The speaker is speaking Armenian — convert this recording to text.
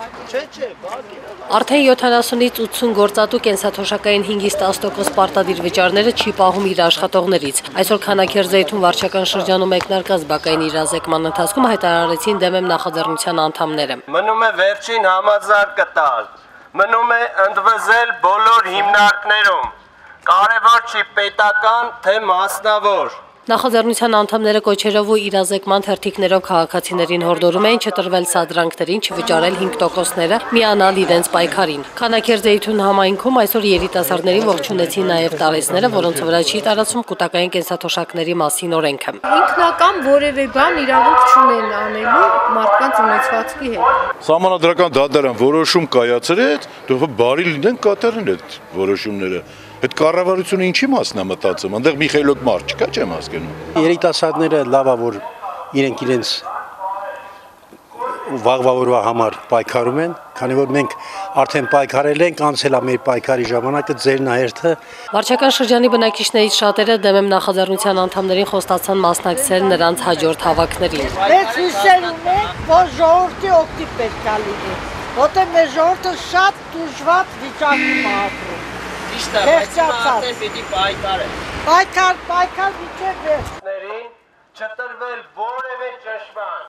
Չէ, բակի։ Արդեն 70-ից 80 գործատու կենսաթոշակային 5-ից 10% պարտադիր վճարները չի պահում իր աշխատողներից։ Այսօր Քանաքերձեյթուն վարչական շրջանում մեկնարկած բակային իրազեկման ընթացքում հայտարարեցին դեմ նախաձեռնության անդամները։ Մնում է վերջին համաձայնքը տալ, մնում է ընդվզել բոլոր հիմնարկներում, կարևոր չի պետական թե մասնավոր։ Նախաձեռնության անդամները կոչերով ու իրազեկման թերթիկներով քաղաքացիներին հորդորում էին չտրվել սադրանքներին, չվճարել 5%-ները, միանալ իրենց պայքարին։ Քանաքերձեյթուն համայնքում այսօր երիտասարդներին ողջունեցին նաև տարեցները, որոնց վրա չի տարածում կൂട്ടակային կենսաթոշակների մասին օրենքը։ Ինքնական որևէ բան իրավունք չունեն անելու մարդկանց ունեցվածքի հետ։ Սահմանադրական դատարան որոշում կայացրեց, դու բարի լինեն կատարեն այդ որոշումները։ Այդ կառավարությունը ինչի մասն է մտածում, այնտեղ մի խելոք մարդ չկա, չեմ հասկանում։ Երիտասարդները լավա որ իրենց վաղվա օրվա համար պայքարում են, քանի որ մենք արդեն պայքարել ենք, անցել է մեր պայքարի ժամանակը, ձեր նահերթը։ Վարչական շրջանի բնակիչներից շատերը դեմ նախաձեռնության անդամներին խոստացան մասնակցել նրանց հաջորդ հավաքներին։ Մեծ հույսեր ունենք, որ ժողովրդի օգտի պետք է լինի, որտեղ մեր ժողովուրդը շատ դժվար վիճակում է ապրում։ Ճիշտ է, բայց արդեն պիտի պայքարել։ Պայքար, միջև վերջներին չտրվել որևէ ճնշման։